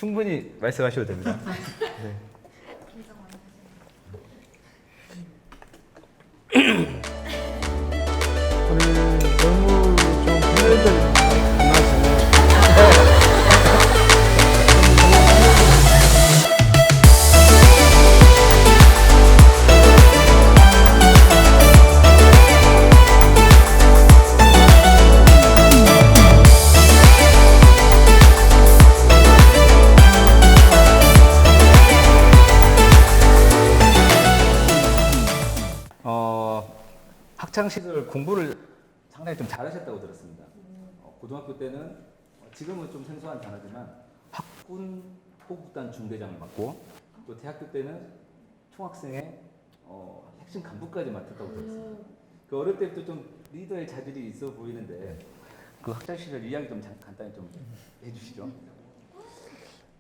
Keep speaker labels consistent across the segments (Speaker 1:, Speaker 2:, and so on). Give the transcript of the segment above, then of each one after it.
Speaker 1: 충분히 말씀하셔도 됩니다. 네.
Speaker 2: 오늘 너무 좀 패널들이 만나서
Speaker 1: 학창 시절 공부를 상당히 좀 잘하셨다고 들었습니다. 고등학교 때는 지금은 좀 생소한 단어지만 학군 호국단 중대장을 맡고 또 대학교 때는 총학생의 핵심 간부까지 맡았다고 들었습니다. 그 어릴 때부터 좀 리더의 자질이 있어 보이는데 그 학창 시절 이야기 좀 간단히 좀 해주시죠.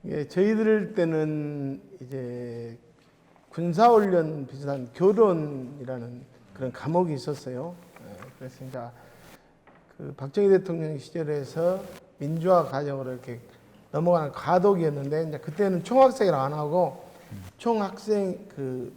Speaker 2: 예, 저희들 때는 이제 군사훈련 비슷한 교론이라는 그런 과목이 있었어요. 그래서 이제 그 박정희 대통령 시절에서 민주화 과정으로 이렇게 넘어가는 과도기였는데 이제 그때는 총학생이라 안 하고 총학생 그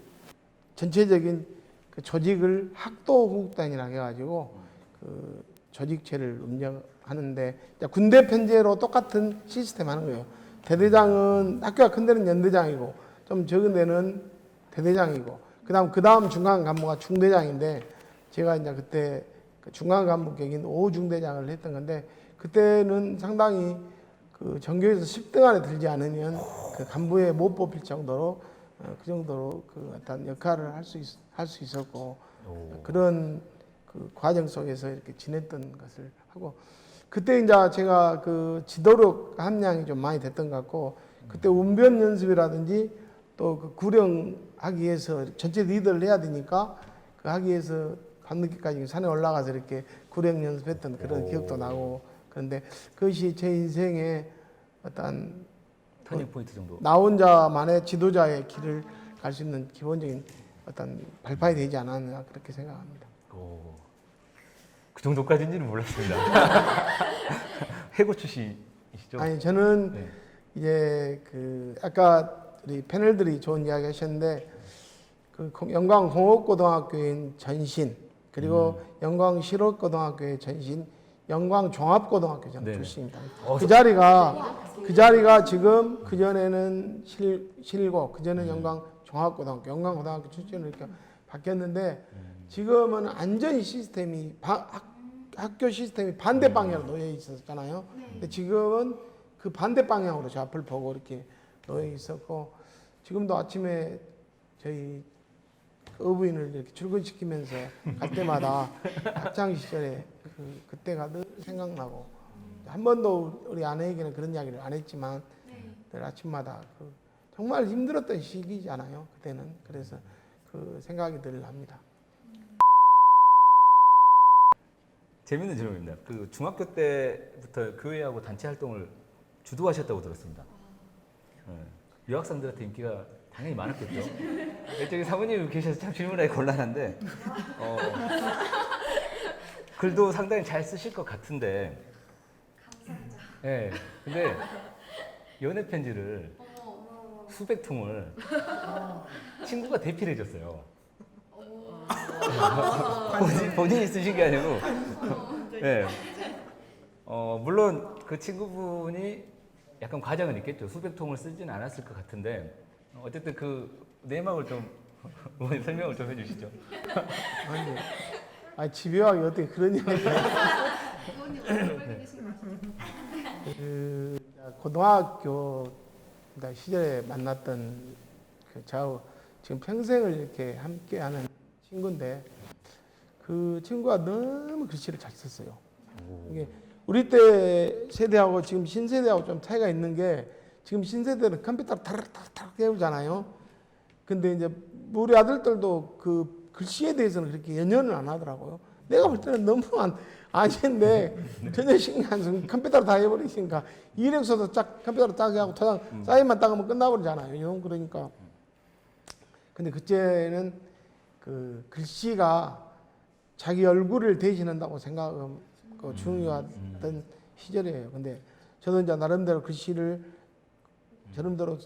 Speaker 2: 전체적인 그 조직을 학도호국단이라 해가지고 그 조직체를 운영하는데 이제 군대 편제로 똑같은 시스템 하는 거예요. 대대장은 학교가 큰 데는 연대장이고 좀 적은 데는 대대장이고 그 다음 중간 간부가 중대장인데 제가 이제 그때 그 중간 간부 격인 5중대장을 했던 건데 그때는 상당히 그 전교에서 10등 안에 들지 않으면 그 간부에 못 뽑힐 정도로 그 정도로 그 어떤 역할을 할 수 있었고 그런 그 과정 속에서 이렇게 지냈던 것을 하고 그때 이제 제가 그 지도력 함량이 좀 많이 됐던 것 같고 그때 운변 연습이라든지 또 그 구령하기 위해서 전체 리더를 해야 되니까 그 하기 위해서 밤늦게까지 산에 올라가서 이렇게 구령 연습했던 그런 기억도 나고 그런데 그것이 제 인생의 어떤
Speaker 1: 터닝 포인트 정도.
Speaker 2: 나 혼자만의 지도자의 길을 갈 수 있는 기본적인 어떤 발판이 되지 않았나 그렇게 생각합니다.
Speaker 1: 그 정도까지인지는 몰랐습니다. 해고 출신이시죠?
Speaker 2: 아니 저는
Speaker 1: 네.
Speaker 2: 이제 그 아까 우리 패널들이 좋은 이야기 하셨는데 그 영광 공업고등학교인 전신 그리고 영광 실업고등학교의 전신 영광 종합고등학교 저는
Speaker 1: 네네.
Speaker 2: 출신입니다. 그 자리가 지금 그 전에는 실고 그 전에 영광 종합고등학교 영광고등학교 출신으로 이렇게 바뀌었는데 지금은 완전히 시스템이 학교 시스템이 반대 방향으로 놓여 있었잖아요. 근데 지금은 그 반대 방향으로 저 앞을 보고 이렇게 놓여 있었고 지금도 아침에 저희 어부인을 이렇게 출근시키면서 갈 때마다 학창 시절에 그때가 늘 생각나고 한 번도 우리 아내에게는 그런 이야기를 안 했지만 늘 아침마다 그 정말 힘들었던 시기잖아요. 그때는 그래서 그 생각이 늘 납니다.
Speaker 1: 재밌는 질문입니다. 그 중학교 때부터 교회하고 단체 활동을 주도하셨다고 들었습니다. 유학생들한테 인기가 당연히 많았겠죠. 저기 사모님 계셔서 참 질문하기 곤란한데 글도 상당히 잘 쓰실 것 같은데.
Speaker 3: 감사합니다.
Speaker 1: 네, 근데 연애 편지를 수백 통을 친구가 대필해 줬어요. 본인이 쓰신 게 아니고. 네. 물론 그 친구분이 약간 과정은 있겠죠. 수백 통을 쓰지는 않았을 것 같은데 어쨌든 그 내막을 좀 설명을 좀 해주시죠.
Speaker 2: 아니 집요하게 어떻게 그런 이야기를
Speaker 3: 부모님 얼굴 계신 것 같아요.
Speaker 2: 그 고등학교 시절에 만났던 그 저하고 지금 평생을 이렇게 함께하는 친구인데 그 친구가 너무 글씨를 잘 썼어요. 이게 우리 때 세대하고 지금 신세대하고 좀 차이가 있는 게 지금 신세대는 컴퓨터로 타락타락 배우잖아요. 근데 이제 우리 아들들도 그 글씨에 대해서는 그렇게 연연을 안 하더라고요. 내가 볼 때는 너무 아시는데 전혀 신경 안 쓰고 컴퓨터로 다 해버리니까 이력서도 쫙 컴퓨터로 딱 하고 도장 사인만 딱 하면 끝나버리잖아요. 그러니까 근데 그때는 그 글씨가 자기 얼굴을 대신한다고 생각하고 중요했던 시절이에요. 근데 저도 이제 나름대로 글씨를 저름대로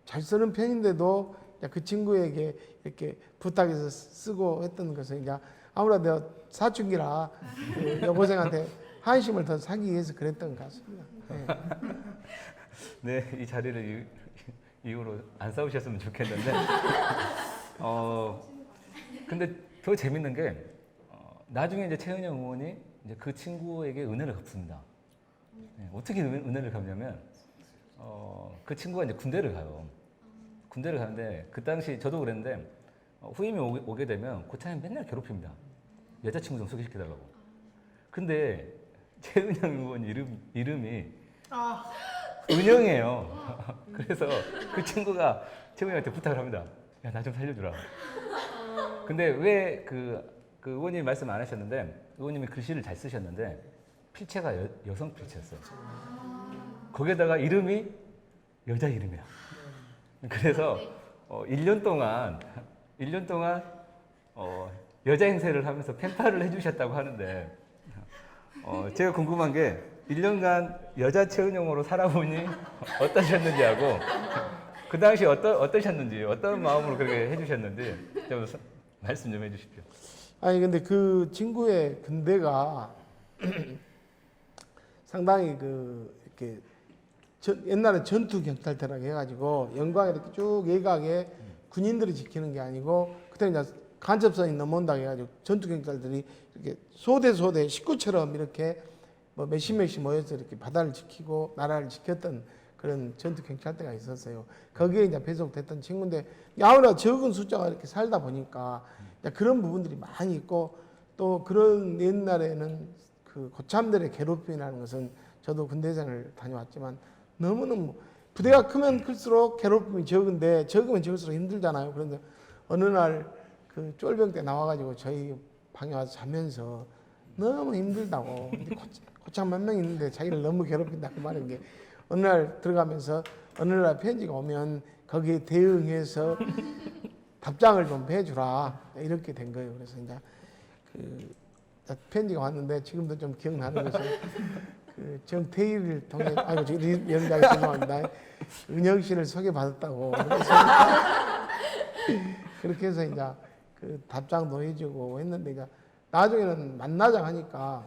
Speaker 2: 잘 쓰는 편인데도 이제 그 친구에게 이렇게 부탁해서 쓰고 했던 것은 이제 아무래도 내가 사춘기라 그 여고생한테 한심을 더 사기 위해서 그랬던 것 같습니다. 네.
Speaker 1: 네, 이 자리를 이후로 안 싸우셨으면 좋겠는데, 근데 더 재밌는 게, 나중에 이제 최은영 의원이 이제 그 친구에게 은혜를 갚습니다. 네, 어떻게 은혜를 갚냐면, 그 친구가 이제 군대를 가요. 군대를 가는데, 그 당시 저도 그랬는데, 후임이 오게 되면 고참이 맨날 괴롭힙니다. 여자친구 좀 소개시켜달라고. 근데 최은영 의원 이름이 은영이에요. 그래서 그 친구가 최은영한테 부탁을 합니다. 야, 나 좀 살려주라. 근데 왜 그 의원님이 말씀 안 하셨는데, 의원님이 글씨를 잘 쓰셨는데, 필체가 여성 필체였어요. 거기에다가 이름이 여자 이름이야. 그래서 1년 동안 여자 행세를 하면서 펜팔을 해주셨다고 하는데, 제가 궁금한 게 1년간 여자 최은영으로 살아보니 어떠셨는지 하고, 그 당시 어떠셨는지, 어떤 마음으로 그렇게 해주셨는지 좀 말씀 좀 해주십시오.
Speaker 2: 아니 근데 그 친구의 군대가 상당히 그 이렇게 옛날에 전투 경찰대라고 해가지고 영광에 이렇게 쭉 예각에 군인들이 지키는 게 아니고 그때 이제 간첩선이 넘어온다고 해가지고 전투 경찰들이 이렇게 소대 식구처럼 이렇게 뭐 몇십 명씩 모여서 이렇게 바다를 지키고 나라를 지켰던 그런 전투 경찰대가 있었어요. 거기에 이제 배속됐던 친구인데 아무래도 적은 숫자가 이렇게 살다 보니까 그런 부분들이 많이 있고 또 그런 옛날에는 그 고참들의 괴롭힘이라는 것은 저도 군대생을 다녀왔지만 너무너무 부대가 크면 클수록 괴롭힘이 적은데 적으면 적을수록 힘들잖아요. 그런데 어느 날 그 쫄병 때 나와가지고 저희 방에 와서 자면서 너무 힘들다고 고참 몇 명 있는데 자기를 너무 괴롭힌다고 말한 게 어느 날 들어가면서 어느 날 편지가 오면 거기에 대응해서 답장을 좀 해주라 이렇게 된 거예요. 그래서 이제 그 편지가 왔는데 지금도 좀 기억나는 것은 그 정태일을 통해 아이고 저 연장이 죄송합니다. 은영 씨를 소개받았다고 그렇게 해서 이제 그 답장도 해주고 했는데 이제 나중에는 만나자 하니까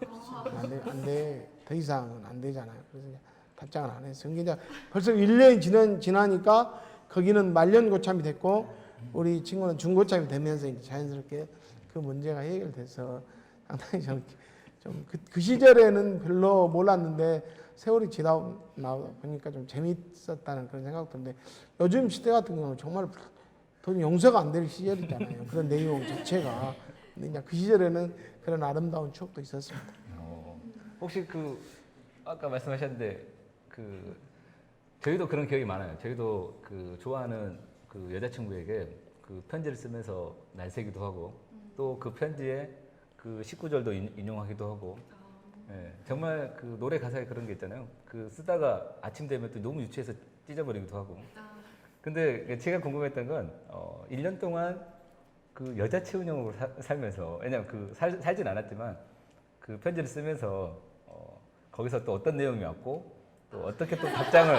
Speaker 2: 안돼 더 이상은 안 되잖아요. 그래서 이제 답장을 안 했어요. 이제 벌써 1년이 지나니까 거기는 말년 고참이 됐고 우리 친구는 중고참이 되면서 이제 자연스럽게 그 문제가 해결돼서 상당히 저는 좀 그 시절에는 별로 몰랐는데 세월이 지나 보니까 좀 재밌었다는 그런 생각도 드는데 요즘 시대 같은 경우는 정말 더 용서가 안 될 시절이잖아요. 그런 내용 자체가. 근데 이제 그 시절에는 그런 아름다운 추억도 있었습니다.
Speaker 1: 혹시 그 아까 말씀하셨는데 그 저희도 그런 기억이 많아요. 저희도 그 좋아하는 그 여자친구에게 그 편지를 쓰면서 날 새기도 하고 또 그 편지에 그 19절도 인용하기도 하고 정말 그 노래 가사에 그런 게 있잖아요. 그 쓰다가 아침 되면 또 너무 유치해서 찢어버리기도 하고. 근데 제가 궁금했던 건 1년 동안 그 여자 최은영으로 살면서 왜냐면 그 살진 않았지만 그 편지를 쓰면서 거기서 또 어떤 내용이 왔고 또 어떻게 또 답장을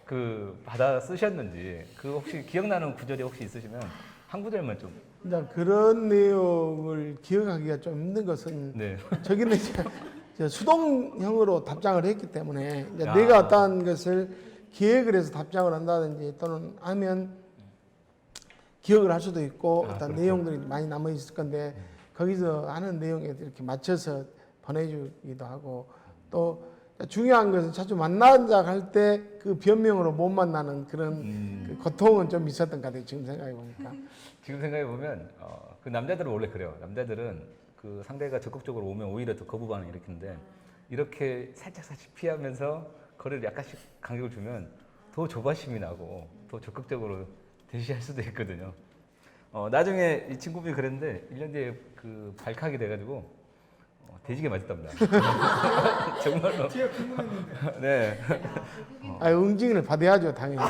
Speaker 1: 그 받아 쓰셨는지 그 혹시 기억나는 구절이 혹시 있으시면 한 구절만 좀.
Speaker 2: 이제 그런 내용을 기억하기가 좀 힘든 것은
Speaker 1: 네.
Speaker 2: 저기는 이제 수동형으로 답장을 했기 때문에 이제 내가 어떤 것을 기획을 해서 답장을 한다든지 또는 하면 기억을 할 수도 있고 어떤
Speaker 1: 그렇죠.
Speaker 2: 내용들이 많이 남아 있을 건데 거기서 하는 내용에 이렇게 맞춰서 보내주기도 하고 또 중요한 것은 자주 만나자 할 때 그 변명으로 못 만나는 그런 그 고통은 좀 있었던 것 같아요. 지금 생각해 보니까.
Speaker 1: 지금 생각해 보면 그 남자들은 원래 그래요. 남자들은 그 상대가 적극적으로 오면 오히려 더 거부 반응 일으키는데 이렇게 살짝 피하면서 거리를 약간씩 간격을 주면 더 조바심이 나고 더 적극적으로 대시할 수도 있거든요. 나중에 이 친구분이 그랬는데 1년 뒤에 그 발칵이 돼가지고 돼지게 맞았답니다. 정말로.
Speaker 4: 제가 궁금했는데.
Speaker 1: 네.
Speaker 2: 응징을 받아야죠, 당연히.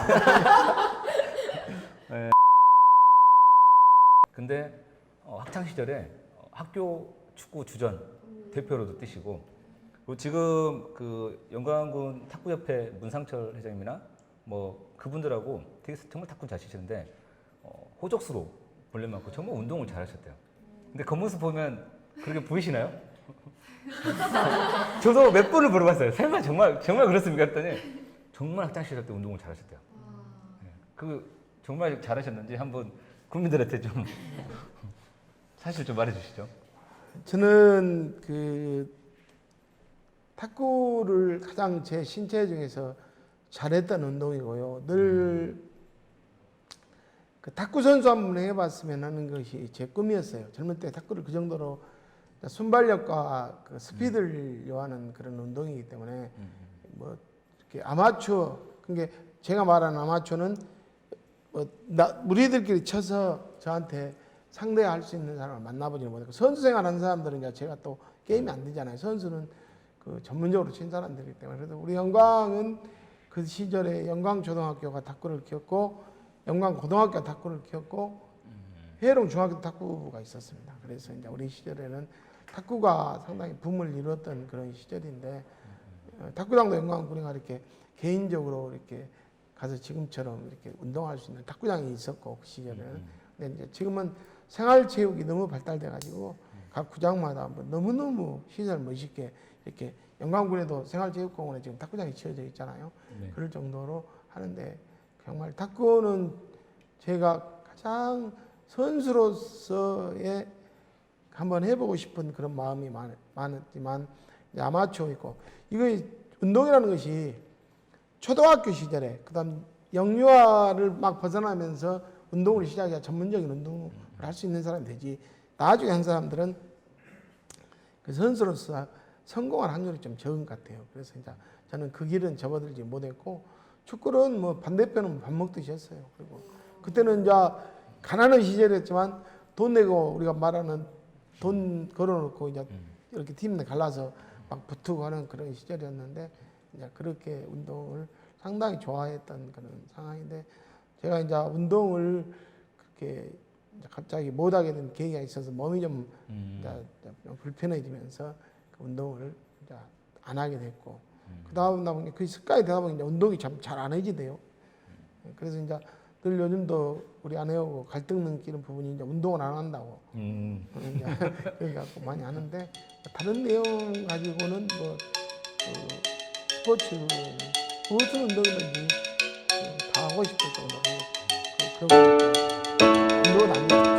Speaker 1: 근데 학창 시절에 학교 축구 주전 대표로도 뛰시고 그리고 지금 그 영광군 탁구협회 문상철 회장님이나 뭐 그분들하고 되게 정말 탁구 잘 치시는데 호적수로 벌레 많고 정말 운동을 잘하셨대요. 근데 그 모습 보면 그렇게 보이시나요? 저도 몇 번을 물어봤어요. 설마 정말 그렇습니까? 했더니 정말 학창 시절 때 운동을 잘하셨대요. 네. 그 정말 잘하셨는지 한번 국민들한테 좀 사실 좀 말해주시죠.
Speaker 2: 저는 그 탁구를 가장 제 신체 중에서 잘했던 운동이고요. 늘 그 탁구 선수 한번 해봤으면 하는 것이 제 꿈이었어요. 젊을 때 탁구를 그 정도로 순발력과 그 스피드를 요하는 그런 운동이기 때문에 뭐 이렇게 아마추어, 그러니까 제가 말하는 아마추어는 뭐 우리들끼리 쳐서 저한테 상대할 수 있는 사람을 만나보지는 못했고, 선수 생활하는 사람들은 이제 제가 또 게임이 안 되잖아요. 선수는 그 전문적으로 친 사람들이기 때문에. 그래서 우리 영광은 그 시절에 영광초등학교가 탁구를 키웠고, 영광고등학교 탁구를 키웠고, 회룡 중학교 탁구가 있었습니다. 그래서 이제 우리 시절에는 탁구가 상당히 붐을 이뤘던 그런 시절인데, 탁구장도 영광군이가 이렇게 개인적으로 이렇게 가서 지금처럼 이렇게 운동할 수 있는 탁구장이 있었고, 그 시절에는. 근데 이제 지금은 생활체육이 너무 발달돼가지고 각 구장마다 뭐 너무너무 시설 멋있게 이렇게, 영광군에도 생활체육공원에 지금 탁구장이 지어져 있잖아요.
Speaker 1: 네.
Speaker 2: 그럴 정도로 하는데, 정말 탁구는 제가 가장 선수로서의 한번 해보고 싶은 그런 마음이 많았지만, 이제 아마추어이고, 이거 운동이라는 것이 초등학교 시절에, 그다음 영유아를 막 벗어나면서 운동을 시작해야 전문적인 운동을 할 수 있는 사람이 되지, 나중에 한 사람들은 그 선수로서 성공할 확률이 좀 적은 것 같아요. 그래서 이제 저는 그 길은 접어들지 못했고, 축구는 뭐 반대편은 밥 먹듯이 했어요. 그리고 그때는 이제 가난한 시절이었지만 돈 내고, 우리가 말하는 돈 걸어놓고 이제 이렇게 팀에 갈라서 막 붙고 하는 그런 시절이었는데, 이제 그렇게 운동을 상당히 좋아했던 그런 상황인데, 제가 이제 운동을 그렇게 이제 갑자기 못하게 된 계기가 있어서 몸이 좀 이제 좀 불편해지면서 그 운동을 이제 안 하게 됐고, 그 다음 나보니 그 습관이 되다 보니 이제 운동이 참 잘 안 해지대요. 그래서 이제 늘 요즘도 우리 아내하고 갈등 느끼는 부분이 이제 운동을 안 한다고. 이제 그래갖고 많이 하는데, 다른 내용 가지고는 뭐 스포츠는 무슨 운동이든지 다 하고 싶을 정도로 그런 운동은 아니에요.